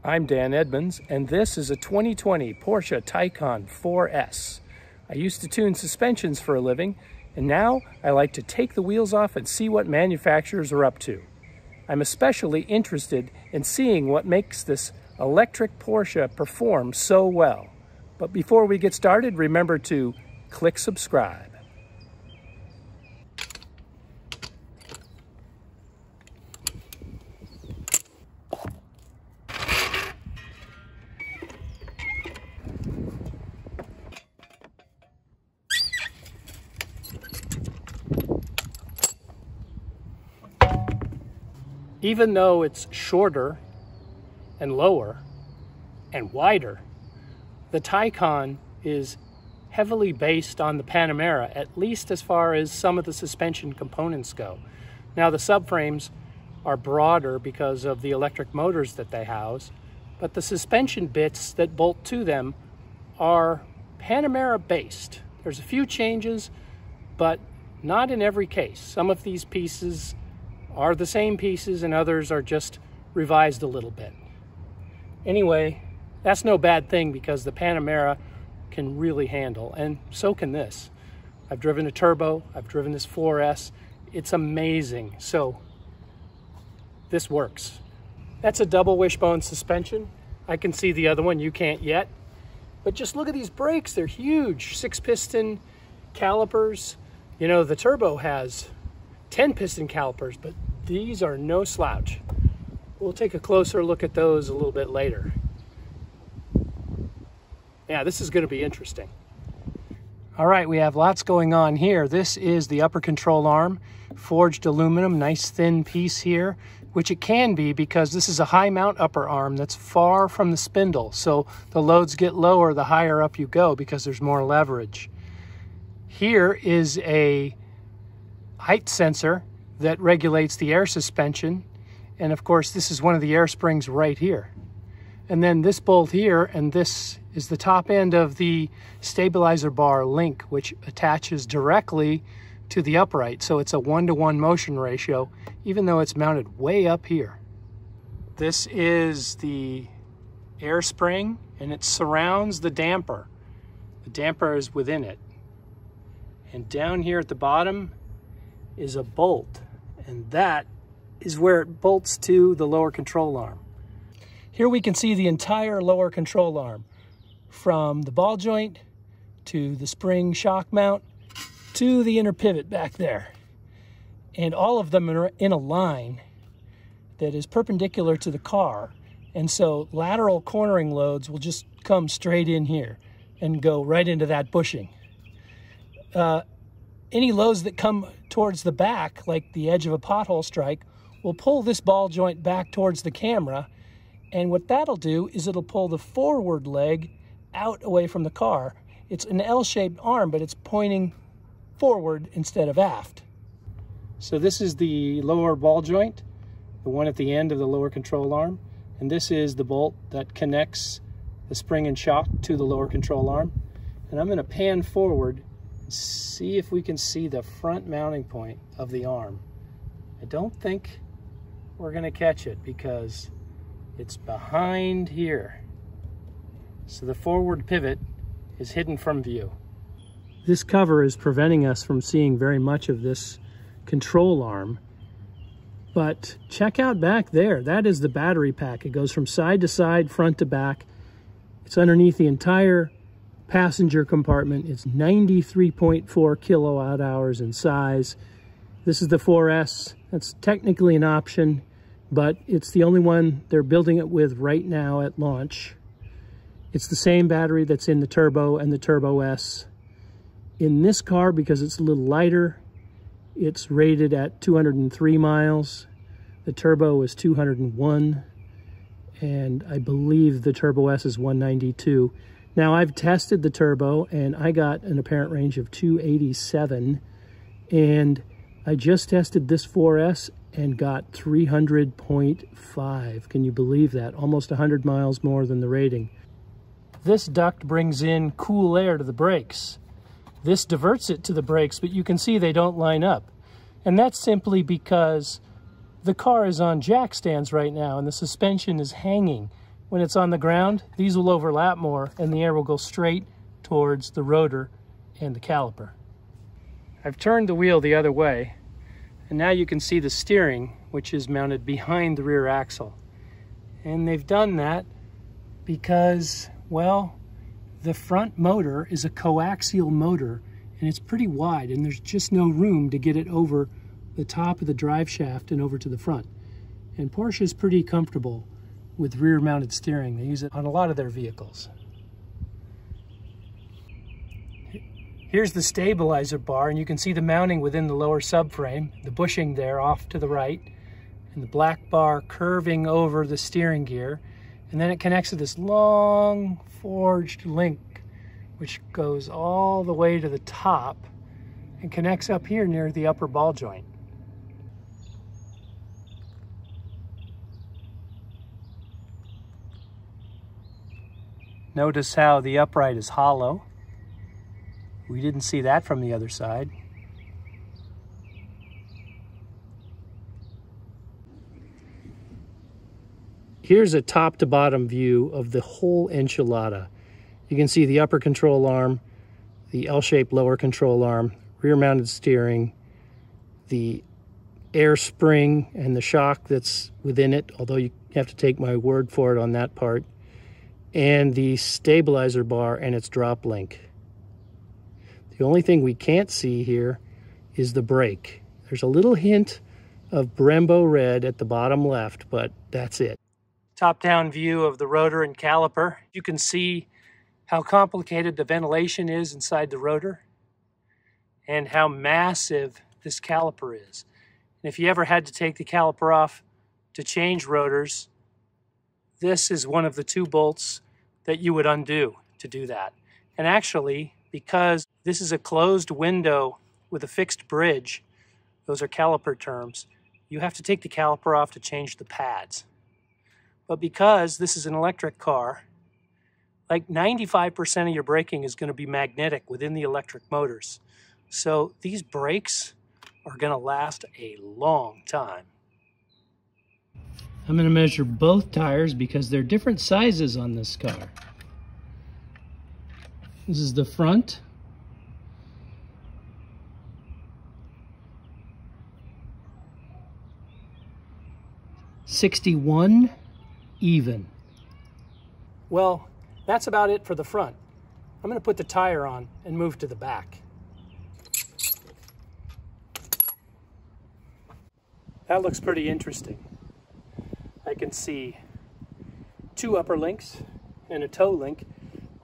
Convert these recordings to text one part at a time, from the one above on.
I'm Dan Edmunds, and this is a 2020 Porsche Taycan 4S. I used to tune suspensions for a living, and now I like to take the wheels off and see what manufacturers are up to. I'm especially interested in seeing what makes this electric Porsche perform so well. But before we get started, remember to click subscribe. Even though it's shorter and lower and wider, the Taycan is heavily based on the Panamera, at least as far as some of the suspension components go. Now, the subframes are broader because of the electric motors that they house, but the suspension bits that bolt to them are Panamera-based. There's a few changes, but not in every case. Some of these pieces are the same pieces and others are just revised a little bit. Anyway, that's no bad thing because the Panamera can really handle, and so can this. I've driven a turbo, I've driven this 4S. It's amazing. So this works. That's a double wishbone suspension. I can see the other one, you can't yet. But just look at these brakes, they're huge. 6-piston calipers. You know, the turbo has 10-piston calipers, but these are no slouch. We'll take a closer look at those a little bit later. Yeah, this is going to be interesting. All right, we have lots going on here. This is the upper control arm, forged aluminum, nice thin piece here, which it can be because this is a high mount upper arm that's far from the spindle. So the loads get lower the higher up you go because there's more leverage. Here is a height sensor that regulates the air suspension. And of course, this is one of the air springs right here. And then this bolt here, and this is the top end of the stabilizer bar link, which attaches directly to the upright. So it's a 1-to-1 motion ratio, even though it's mounted way up here. This is the air spring, and it surrounds the damper. The damper is within it. And down here at the bottom is a bolt, and that is where it bolts to the lower control arm. Here we can see the entire lower control arm, from the ball joint to the spring shock mount to the inner pivot back there. And all of them are in a line that is perpendicular to the car, and so lateral cornering loads will just come straight in here and go right into that bushing. Any loads that come towards the back, like the edge of a pothole strike, will pull this ball joint back towards the camera, and what that'll do is it'll pull the forward leg out away from the car. It's an L-shaped arm, but it's pointing forward instead of aft. So this is the lower ball joint, the one at the end of the lower control arm, and this is the bolt that connects the spring and shock to the lower control arm. And I'm going to pan forward, see if we can see the front mounting point of the arm. I don't think we're going to catch it because it's behind here. So the forward pivot is hidden from view. This cover is preventing us from seeing very much of this control arm. But check out back there. That is the battery pack. It goes from side to side, front to back. It's underneath the entire passenger compartment. It's 93.4 kilowatt hours in size. This is the 4S. That's technically an option, but it's the only one they're building it with right now at launch. It's the same battery that's in the Turbo and the Turbo S. In this car, because it's a little lighter, it's rated at 203 miles. The Turbo is 201, and I believe the Turbo S is 192. Now, I've tested the Turbo, and I got an apparent range of 287, and I just tested this 4S and got 300.5. Can you believe that? Almost 100 miles more than the rating. This duct brings in cool air to the brakes. This diverts it to the brakes, but you can see they don't line up. And that's simply because the car is on jack stands right now and the suspension is hanging. when it's on the ground, these will overlap more and the air will go straight towards the rotor and the caliper. I've turned the wheel the other way, and now you can see the steering, which is mounted behind the rear axle. And they've done that because, well, the front motor is a coaxial motor, and it's pretty wide, and there's just no room to get it over the top of the drive shaft and over to the front. And Porsche is pretty comfortable with rear-mounted steering. They use it on a lot of their vehicles. Here's the stabilizer bar, and you can see the mounting within the lower subframe, the bushing there off to the right, and the black bar curving over the steering gear. And then it connects to this long forged link, which goes all the way to the top and connects up here near the upper ball joint. Notice how the upright is hollow. We didn't see that from the other side. Here's a top to bottom view of the whole enchilada. You can see the upper control arm, the L-shaped lower control arm, rear mounted steering, the air spring and the shock that's within it, although you have to take my word for it on that part, and the stabilizer bar and its drop link. The only thing we can't see here is the brake. There's a little hint of Brembo red at the bottom left, but that's it. Top-down view of the rotor and caliper. You can see how complicated the ventilation is inside the rotor and how massive this caliper is. And if you ever had to take the caliper off to change rotors, this is one of the two bolts that you would undo to do that. And actually, because this is a closed window with a fixed bridge, those are caliper terms, you have to take the caliper off to change the pads. But because this is an electric car, like 95% of your braking is going to be magnetic within the electric motors. So these brakes are going to last a long time. I'm going to measure both tires because they're different sizes on this car. This is the front. .61 even. Well, that's about it for the front. I'm going to put the tire on and move to the back. That looks pretty interesting. I can see two upper links and a toe link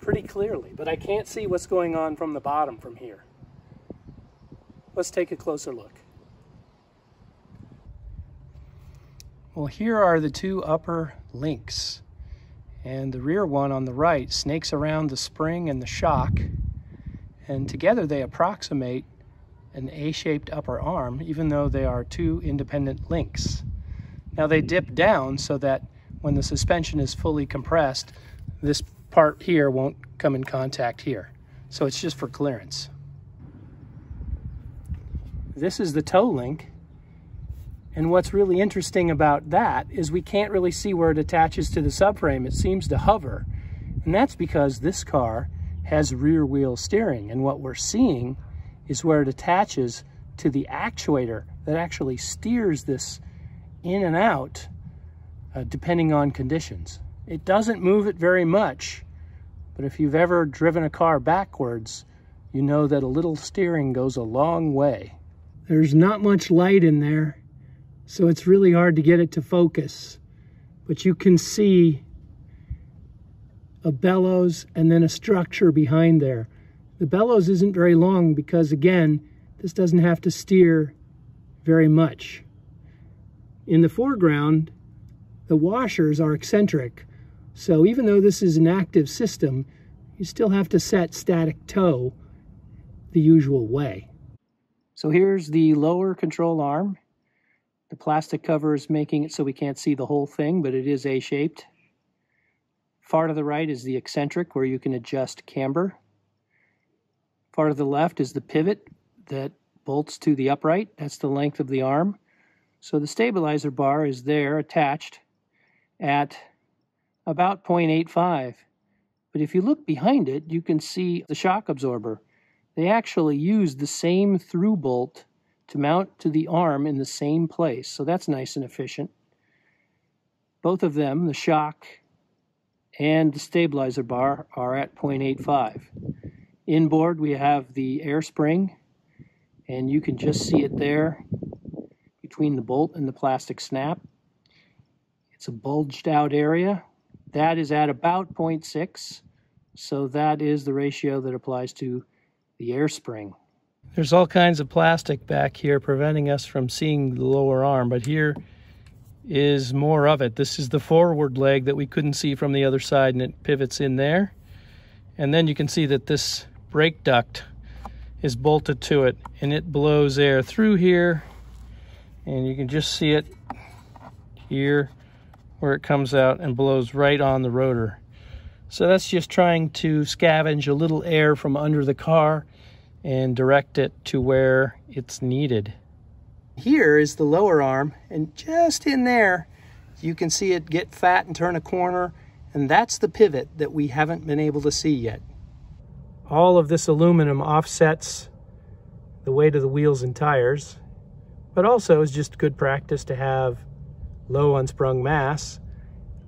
pretty clearly, but I can't see what's going on from the bottom from here. Let's take a closer look. Well, here are the two upper links, and the rear one on the right snakes around the spring and the shock, and together they approximate an A-shaped upper arm, even though they are two independent links. Now they dip down so that when the suspension is fully compressed, this part here won't come in contact here. So it's just for clearance. This is the toe link. And what's really interesting about that is we can't really see where it attaches to the subframe. It seems to hover. And that's because this car has rear wheel steering. And what we're seeing is where it attaches to the actuator that actually steers this in and out depending on conditions. It doesn't move it very much, but if you've ever driven a car backwards, you know that a little steering goes a long way. There's not much light in there, so it's really hard to get it to focus, but you can see a bellows and then a structure behind there. The bellows isn't very long because, again, this doesn't have to steer very much. In the foreground, the washers are eccentric, so even though this is an active system, you still have to set static toe the usual way. So here's the lower control arm. The plastic cover is making it so we can't see the whole thing, but it is A-shaped. Far to the right is the eccentric, where you can adjust camber. Far to the left is the pivot that bolts to the upright. That's the length of the arm. So the stabilizer bar is there attached at about 0.85. But if you look behind it, you can see the shock absorber. They actually use the same through bolt to mount to the arm in the same place, so that's nice and efficient. Both of them, the shock and the stabilizer bar, are at 0.85. Inboard, we have the air spring, and you can just see it there between the bolt and the plastic snap. It's a bulged out area. That is at about 0.6, so that is the ratio that applies to the air spring. There's all kinds of plastic back here preventing us from seeing the lower arm, but here is more of it. This is the forward leg that we couldn't see from the other side, and it pivots in there. And then you can see that this brake duct is bolted to it, and it blows air through here, and you can just see it here where it comes out and blows right on the rotor. So that's just trying to scavenge a little air from under the car and direct it to where it's needed. Here is the lower arm, and just in there you can see it get fat and turn a corner, and that's the pivot that we haven't been able to see yet. All of this aluminum offsets the weight of the wheels and tires, but also is just good practice to have low unsprung mass.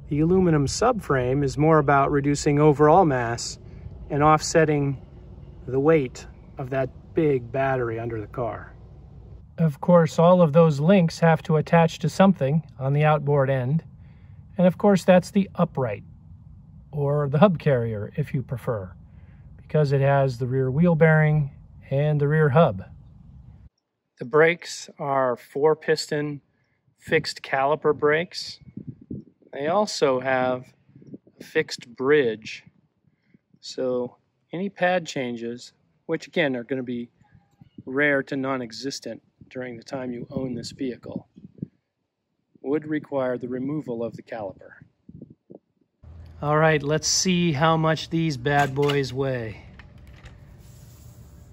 The aluminum subframe is more about reducing overall mass and offsetting the weight of that big battery under the car. Of course, all of those links have to attach to something on the outboard end. And of course, that's the upright, or the hub carrier if you prefer, because it has the rear wheel bearing and the rear hub. The brakes are 4-piston fixed caliper brakes. They also have a fixed bridge. So any pad changes, which again are going to be rare to non-existent during the time you own this vehicle, would require the removal of the caliper. All right, let's see how much these bad boys weigh.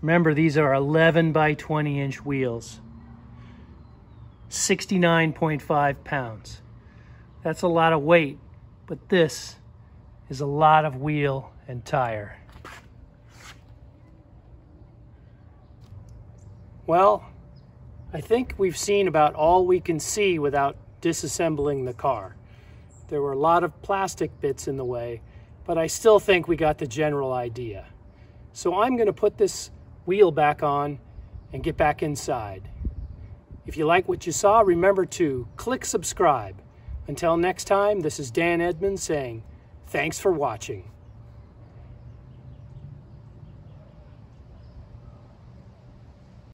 Remember, these are 11 by 20 inch wheels. 69.5 pounds. That's a lot of weight, but this is a lot of wheel and tire. Well, I think we've seen about all we can see without disassembling the car. There were a lot of plastic bits in the way, but I still think we got the general idea. So I'm going to put this wheel back on and get back inside. If you like what you saw, remember to click subscribe. Until next time, this is Dan Edmunds saying, thanks for watching.